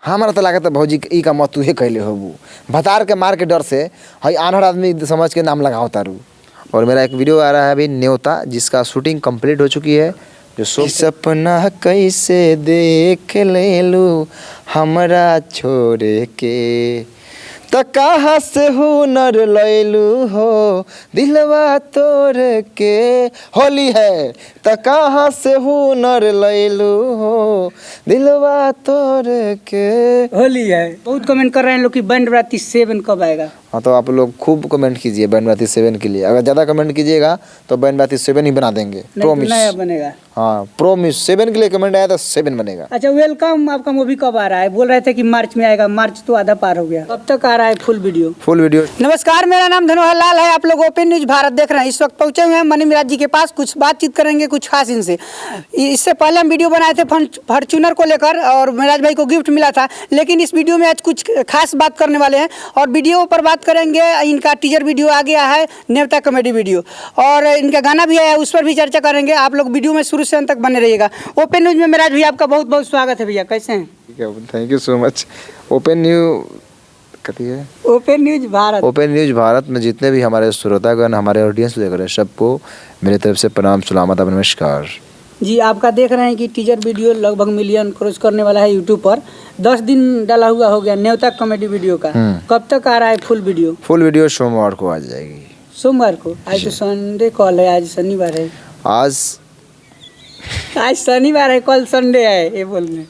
हमारा तो लागत भौजी ई का मत तुहे कैले होबू भतार के मार के डर से हई आनहर आदमी समझ के नाम लगाओ तारू। और मेरा एक वीडियो आ रहा है अभी न्योता, जिसका शूटिंग कंप्लीट हो चुकी है। जो सपना कैसे देख ले लू हमरा छोड़े के, त कहाँ से हुनर लैलू हो दिलवा तोड़ के। होली है त कहाँ से हुनर लैलू हो दिलवा तोड़ के। होली है। बहुत कमेंट कर रहे हैं लोग कि बैंड बाराती 7 कब आएगा। हाँ तो आप लोग खूब कमेंट कीजिए बैंड बाराती 7 के लिए। अगर ज़्यादा कमेंट कीजिएगा तो बैंड बाराती 7 ही बना देंगे, प्रोमिस। नया बनेगा। हाँ प्रोमिस, 7 के लिए कमेंट आया तो 7 बनेगा। अच्छा वेलकम, आपका मूवी कब आ रहा है? बोल रहे थे कि मार्च में आएगा, मार्च तो आधा पार हो गया, कब तक आ रहा है फुल वीडियो? Full video. नमस्कार, मेरा नाम धनोहर लाल है। आप लोग ओपन न्यूज भारत देख रहे हैं। इस वक्त पहुंचे हुए हैं मनी मिराज जी के पास, कुछ बातचीत करेंगे कुछ खास इनसे। इससे पहले हम वीडियो बनाए थे फॉर्च्यूनर को लेकर और मिराज भाई को गिफ्ट मिला था, लेकिन इस वीडियो में आज कुछ खास बात करने वाले हैं और वीडियो पर बात करेंगे। इनका टीजर वीडियो आ गया है, न्योता कॉमेडी वीडियो, और इनका गाना भी है, उस पर भी चर्चा करेंगे। आप लोग वीडियो में शुरू से अंत तक बने रहिएगा। ओपन न्यूज में मिराज भैया आपका बहुत बहुत स्वागत है। भैया कैसे हैं? ठीक है, thank you so much. Open news Bharat. Open news Bharat में जितने भी हमारे श्रोतागण, हमारे ऑडियंस देख रहे हैं, सबको मेरे तरफ से प्रणाम, सलामत, नमस्कार जी। आपका देख रहे हैं कि टीजर वीडियो लगभग मिलियन क्रॉस करने वाला है यूट्यूब पर। 10 दिन डाला हुआ हो गया न्योता कॉमेडी वीडियो का। कब तक आ रहा है फुल वीडियो? फुल वीडियो सोमवार को आ जाएगी। सोमवार को? आज तो संडे कॉल है, आज शनिवार है। आज शनिवार है, कल संडे है, ये बोलने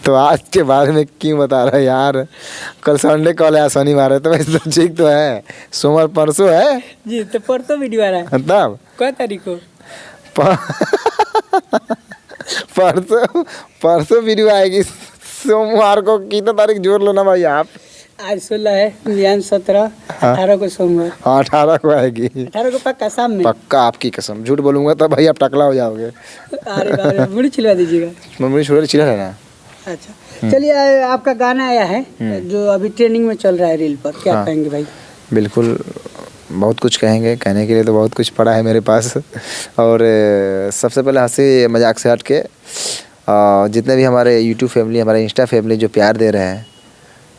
तो आज के बारे में क्यों बता रहा है यार? कल संडे कॉल है, शनिवार है, तो वैसे तो ठीक तो है। सोमवार परसों है जी, तो परसों वीडियो आ रहा है। तब क्या तारीख को? परसों वीडियो आएगी सोमवार को। कितना तारीख जोड़ लो ना भाई आप। आज 16 है, 17, 18 को सोमवार। हाँ 18 को आएगी। 18 को पक्का शाम में? पक्का, आपकी कसम। झूठ बोलूंगा तो भाई आप टकला हो जाओगे। अरे मुड़ी छिलवा दीजिएगा। मम्मी छोड़ छिला है ना। अच्छा चलिए, आपका गाना आया है जो अभी ट्रेंडिंग में चल रहा है रील पर, क्या कहेंगे भाई? बिल्कुल, बहुत कुछ कहेंगे, कहने के लिए तो बहुत कुछ पड़ा है मेरे पास। और सबसे पहले हंसी मजाक से हट के जितने भी हमारे यूट्यूब फैमिली, हमारे इंस्टा फैमिली जो प्यार दे रहे हैं,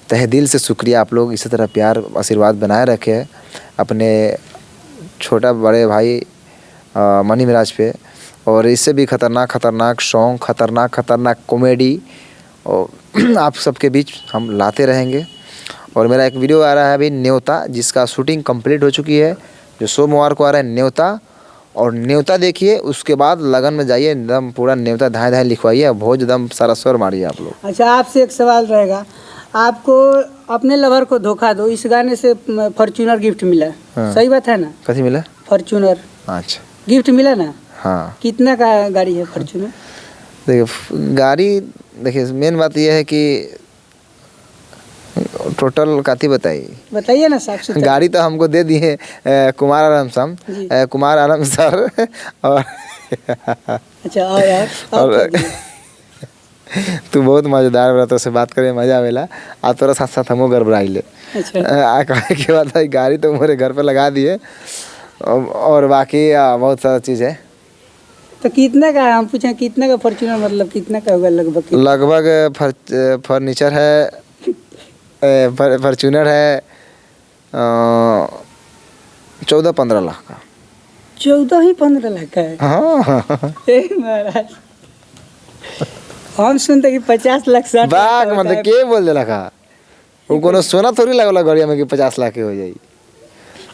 तहे दिल से शुक्रिया। आप लोग इसी तरह प्यार आशीर्वाद बनाए रखे अपने छोटा बड़े भाई मनी मिराज पे। और इससे भी खतरनाक सॉन्ग, खतरनाक कॉमेडी और आप सबके बीच हम लाते रहेंगे। और मेरा एक वीडियो आ रहा है अभी न्योता, जिसका शूटिंग कंप्लीट हो चुकी है, जो सोमवार को आ रहा है न्योता। और न्योता देखिए, उसके बाद लगन में जाइए, एकदम पूरा न्योता धाए लिखवाइए, भोज एकदम सारा स्वर मारिए आप लोग। अच्छा, आपसे एक सवाल रहेगा, आपको अपने लवर को धोखा दो, इस गाने से फॉर्च्यूनर गिफ्ट मिला। हाँ। सही बात है ना? कथी मिला? फॉर्च्यूनर। अच्छा, गिफ्ट मिला ना? हाँ। कितना का गाड़ी है फॉर्च्यूनर? देखिए गाड़ी, देखिए मेन बात यह है कि टोटल काती बताइए ना साफ सुथरा। गाड़ी तो हमको दे दिए कुमार आलम सर और अच्छा यार और तू बहुत मजेदार बड़ा, तो से बात करे मजा आवेला। आ तोरा साथ साथ हमो गड़बड़ाइले। अच्छा कहे के बात है, गाड़ी तो मेरे घर पे लगा दिए और बाकी बहुत सारा चीज़ है। तो कितना का, हम पूछे कितना का फॉर्च्यूनर, मतलब कितना का होगा लगभग? फर्नीचर है, फॉर्च्यूनर है 14-15 लाख का। 14-15 लाख का है? हाँ महाराज, हम सुनते कि 50 लाख 60 लाख। मतलब के बोल दे लखा, वो कोनो सोना थोड़ी लगला गाड़िया में कि 50 लाख के हो जाई।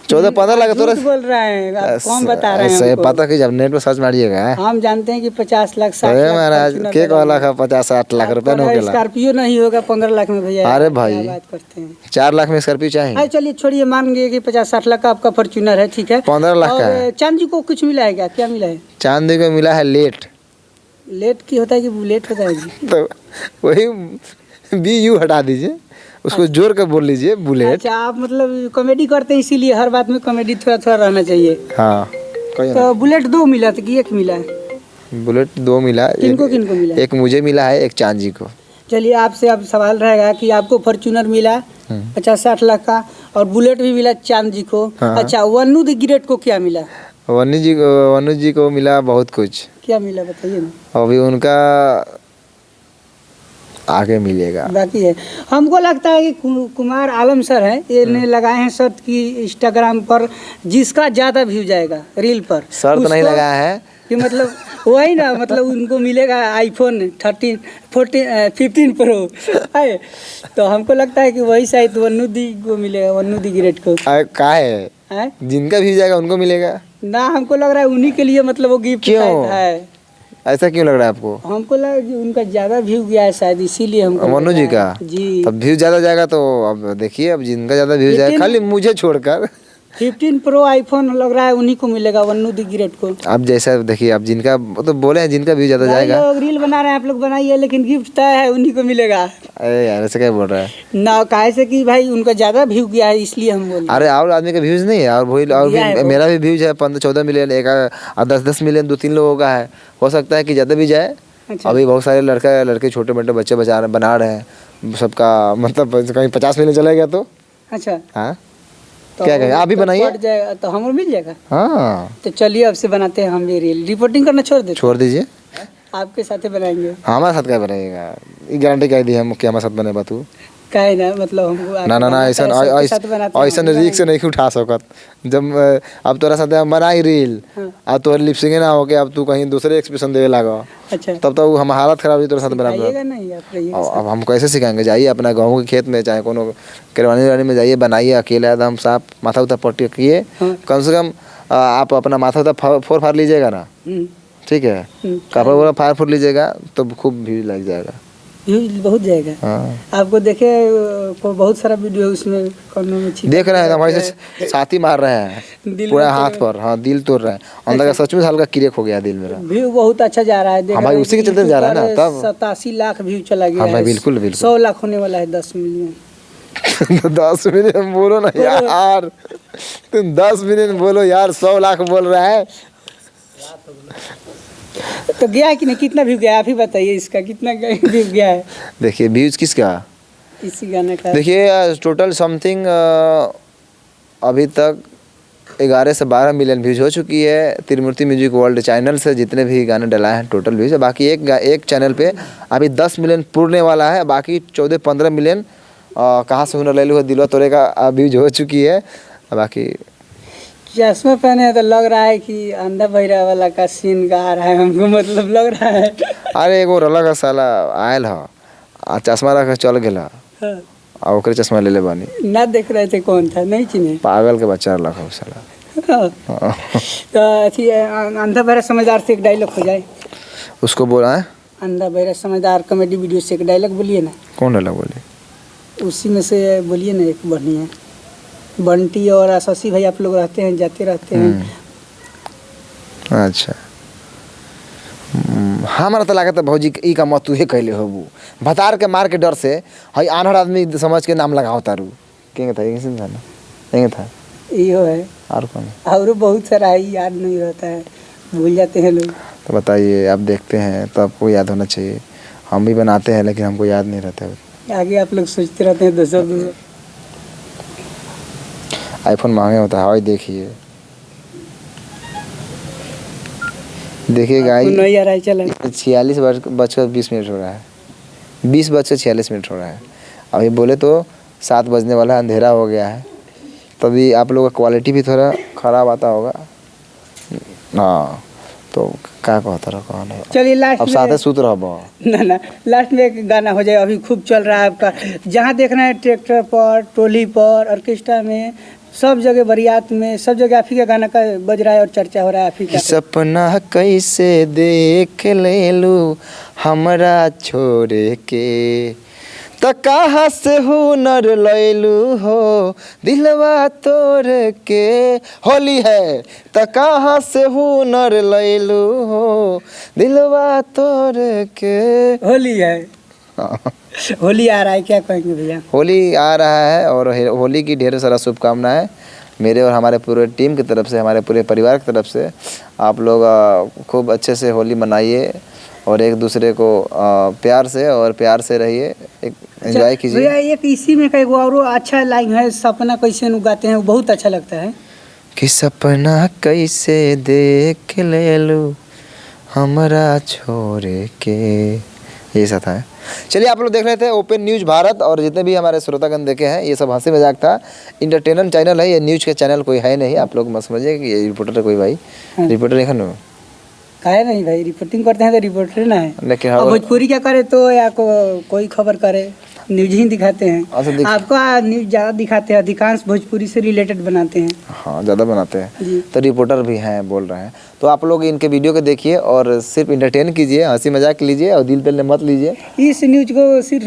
14-15 लाख तो बोल रहा है, आप कौन बता रहे हैं? ऐसे पता कि जब नेट पे सर्च मारिएगा हम जानते हैं कि 50 लाख 60 लाख। महाराज के कहला का 50-60 लाख रुपया न होगा। स्कॉर्पियो नहीं होगा 15 लाख में भैया। अरे भाई बात करते हैं, 4 लाख में स्कॉर्पियो चाहिए। चलिए छोड़िए, मान गए कि 50-60 लाख का आपका फॉर्च्यूनर है, ठीक है। 15 लाख का है। चांदी को कुछ मिला है क्या मिला है? चांदी को मिला है लेट की होता है कि बुलेट होता है? तो वही BU हटा दीजिए, उसको जोर कर बोल लीजिए बुलेट। अच्छा, आप मतलब कॉमेडी करते हैं इसीलिए हर बात में कॉमेडी थोड़ा रहना चाहिए। हाँ। तो बुलेट 2 मिला था कि 1 मिला है? बुलेट 2 मिला। किनको मिला? एक मुझे मिला है, एक चांद जी को। चलिए, आपसे अब सवाल रहेगा कि आपको फॉर्च्यूनर मिला 50-60 लाख का और बुलेट भी मिला चांद जी को। हाँ। अच्छा, वन्नू द ग्रेट को क्या मिला? वन्नू जी को मिला बहुत कुछ। क्या मिला बताइए ना। अभी उनका आगे मिलेगा। बाकी है हमको लगता है कि कुमार आलम सर है, ये ने लगाए हैं शर्त कि इंस्टाग्राम पर जिसका ज़्यादा व्यू जाएगा रील पर, शर्त नहीं लगाया है कि मतलब वही ना, मतलब उनको मिलेगा आईफोन 15 प्रो है। तो हमको लगता है कि वही शायद वन्नू दी को मिलेगा, वन्नू दी ग्रेट को। का है जिनका व्यू जाएगा उनको मिलेगा ना, हमको लग रहा है उन्हीं के लिए मतलब वो गिफ्ट है। ऐसा क्यों लग रहा है आपको? हमको लगा कि उनका ज्यादा व्यू गया है शायद, इसीलिए हमको मनु जी का जी तब व्यू ज्यादा जाएगा तो अब देखिए, अब जिनका ज्यादा व्यू जाएगा, खाली मुझे छोड़कर 15 प्रो आईफोन लग रहा है उन्हीं को मिलेगा, वन्नू दी ग्रेट को। अब जैसा देखिए, अब जिनका तो बोले हैं जिनका व्यू ज्यादा जाएगा, रील बना रहे हैं आप लोग बनाइए, लेकिन गिफ्ट तय है उन्हीं को मिलेगा। अरे यार ऐसे क्या बोल रहा है ना, काहे से कि भाई उनका ज्यादा व्यू गया है इसलिए हम बोल। अरे और आदमी का व्यूज नहीं है, और भी मेरा भी व्यूज है 15-14 मिलियन, एक 10-10 मिलियन 2-3 लोगों का है, हो सकता है कि ज्यादा भी जाए। अच्छा। अभी बहुत सारे लड़के छोटे मोटे बच्चे बना रहे हैं, सबका मतलब कहीं 50 मिलियन चला गया तो अच्छा हाँ तो क्या कहें, आप भी बनाइए तो हमें मिल जाएगा। हाँ तो चलिए अब से बनाते हैं हम भी रील, रिपोर्टिंग करना छोड़ दीजिए, आपके साथ बनाएंगे। हमारे साथ क्या बनाएगा, ये गारंटी क्या दी हम कि हमारे साथ बने तू काहे ना, मतलब हमको ना ऐसा रिस्क से नहीं उठा सकत। जब अब तोरा साथ हम बनाई रील, अब तोहर लिपसिंग ना हो के अब तू कहीं दूसरे एक्सप्रेशन देवे लगा, अच्छा तब तो हम हालत खराब हुई तोरा साथ बना। अब हम कैसे सिखाएंगे, जाइए अपना गाँव के खेत में चाहे कोनो करवानी में जाइए, बनाइए अकेले एकदम साफ, माथा उथा पट्टी किए, कम से कम आप अपना माथा उथा फोड़ फाड़ लीजिएगा ना, ठीक है, कपड़ा वपड़ा फाड़ फूट लीजिएगा तो खूब भीड़ लग जाएगा, बहुत जाएगा। हाँ। आपको देखे बहुत सारा वीडियो उसमें देख रहे हैं, हमारे से साथी मार रहे हैं पूरा हाथ पर, हाँ दिल तोड़ रहे हैं, अंदर का सच में हल्का क्रिएक हो गया दिल मेरा। व्यू बहुत अच्छा जा रहा है, भाई उसी के चलते जा रहा है ना, तब 87 लाख व्यू चला गया है। बिल्कुल 100 लाख होने वाला है, 10 मिलियन 10 मिलियन बोलो ना यार, तुम 10 मिलियन बोलो यार, 100 लाख बोल रहा है तो गया कि नहीं, कितना व्यू गया आप ही बताइए, इसका कितना व्यू गया है? देखिए व्यूज किसका, इसी गाने का देखिए टोटल समथिंग अभी तक 11 से 12 मिलियन व्यूज हो चुकी है त्रिमूर्ति म्यूजिक वर्ल्ड चैनल से, जितने भी गाने डलाए हैं टोटल व्यूज है। बाकी एक चैनल पे अभी 10 मिलियन पूरने वाला है, बाकी 14-15 मिलियन कहाँ से हुनर ले लूँ दिलवा तोरे का व्यूज हो चुकी है। बाकी चश्मा पहने हैं तो लग रहा है कि अंधा बहिरा वाला का सीन गा रहा है, हमको मतलब लग रहा है। अरे एगो रला का साला आयल है आ चश्मा रख चल गया, और ओकरे चश्मा ले बानी ना देख रहे थे कौन था, नहीं चिन्हे, पागल के बच्चा रखा साला। तो अथी अंधा बहिरा समझदार से एक डायलॉग हो जाए, उसको बोला है अंधा बहिरा समझदार कॉमेडी वीडियो से एक डायलॉग बोलिए ना। कौन डायलॉग बोले? उसी में से बोलिए ना एक बढ़िया। बंटी और आशीष भाई आप लोग रहते हैं, जाते रहते हैं। अच्छा हमारा तो लागत है भौजी ई का मत तुहे कहले होबू, भतार के मार के डर से हई आनहर आदमी समझ के नाम लगाओ तारू के था, यही था ना, यही था, इहो है और कौन, और बहुत सारा है, याद नहीं रहता है, भूल जाते हैं लोग। तो बताइए, आप देखते हैं तो आपको याद होना चाहिए, हम भी बनाते हैं लेकिन हमको याद नहीं रहता है। आगे आप लोग सोचते रहते हैं दूसरा आईफोन महंगे होता है, देखिए गाई 46 बजकर 20 मिनट हो रहा है, 20 बजकर 46 मिनट हो रहा है। अभी बोले तो 7 बजने वाला, अंधेरा हो गया है, तभी आप लोगों का क्वालिटी भी थोड़ा ख़राब आता होगा। हाँ तो क्या कहता रहा, चलिए लास्ट अब साथ सूत रहो ना लास्ट में एक गाना हो जाए, अभी खूब चल रहा है आपका, जहाँ देखना है ट्रैक्टर पर, टोली पर, ऑर्केस्ट्रा में, सब जगह बरियात में, सब जगह आप ही का गाना का बज रहा है और चर्चा हो रहा है आप ही का। सपना कैसे देख ले लू हमरा छोड़े के, त कहाँ से हुनर लैलू हो दिलवा तोड़ के, होली है त कहाँ से हुनर लैलू हो दिलवा तोड़ के। होली है होली आ रहा है, क्या कहेंगे भैया? होली आ रहा है और होली की ढेर सारा शुभकामनाएं मेरे और हमारे पूरे टीम की तरफ से, हमारे पूरे परिवार की तरफ से। आप लोग खूब अच्छे से होली मनाइए और एक दूसरे को प्यार से रहिए, एक एंजॉय कीजिए। भैया एक इसी में कई और अच्छा लाइन है, सपना कैसे गाते हैं, वो बहुत अच्छा लगता है कि सपना कैसे देख ले लू हमरा छोड़े के, यही सब था। चलिए आप लोग देख रहे थे ओपन न्यूज़ भारत, और जितने भी हमारे श्रोतागण देखे हैं ये सब हंसी मजाक था। इंटरटेनमेंट चैनल है ये, न्यूज़ के चैनल कोई है नहीं, आप लोग मत समझिए कि ये रिपोर्टर है कोई भाई। रिपोर्टर नहीं खनो काहे नहीं भाई, रिपोर्टिंग करते हैं तो रिपोर्टर ना है। लेकिन अब भोजपुरी क्या करे तो या कोई खबर करे, न्यूज ही दिखाते हैं। आपको न्यूज ज़्यादा दिखाते हैं, अधिकांश भोजपुरी से रिलेटेड बनाते हैं। हाँ ज़्यादा बनाते हैं, तो रिपोर्टर भी हैं बोल रहे हैं। तो आप लोग इनके वीडियो को देखिए और सिर्फ इंटरटेन कीजिए, हंसी मजाक लीजिए और दिल तलने मत लीजिए। इस न्यूज को सिर्फ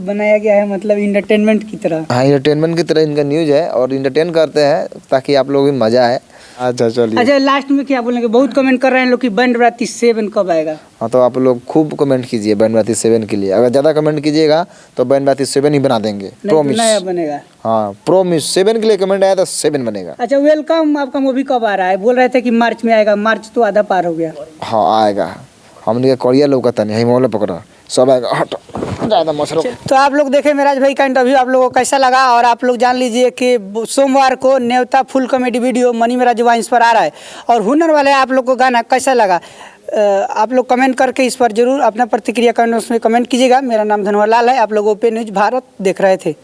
बनाया गया है मतलब इंटरटेनमेंट की तरह। हाँ इंटरटेनमेंट की तरह इनका न्यूज़ है और इंटरटेन करते हैं ताकि आप लोग भी मज़ा आए। अच्छा चलिए। अच्छा लास्ट में क्या बोलेंगे, बहुत कमेंट कर रहे हैं लोग कि बैंड बाराती 7 कब आएगा। हाँ तो आप लोग खूब कमेंट कीजिए बैंड बाराती 7 के लिए, अगर ज़्यादा कमेंट कीजिएगा तो बैंड बाराती 7 ही बना देंगे, प्रोमिस। नया बनेगा। हाँ प्रोमिस, 7 के लिए कमेंट आया तो 7 बनेगा। अच्छा वेलकम आपका मूवी कब आ रहा है, बोल रहे थे कि मार्च में आएगा, मार्च तो आधा पार हो गया। हाँ आएगा, हमने कड़िया लौकता नहीं, मोहल्ला पकड़ा सब आएगा। हट ज़्यादा मसलो। तो आप लोग देखे मेराज भाई का इंटरव्यू, आप लोगों को कैसा लगा, और आप लोग जान लीजिए कि सोमवार को न्योता full comedy video Mani Meraj vines पर आ रहा है। और हुनर वाले आप लोग को गाना कैसा लगा, आप लोग कमेंट करके इस पर जरूर अपना प्रतिक्रिया करना उसमें कमेंट कीजिएगा। मेरा नाम धनवर लाल है, आप लोग ओपन न्यूज़ भारत देख रहे थे।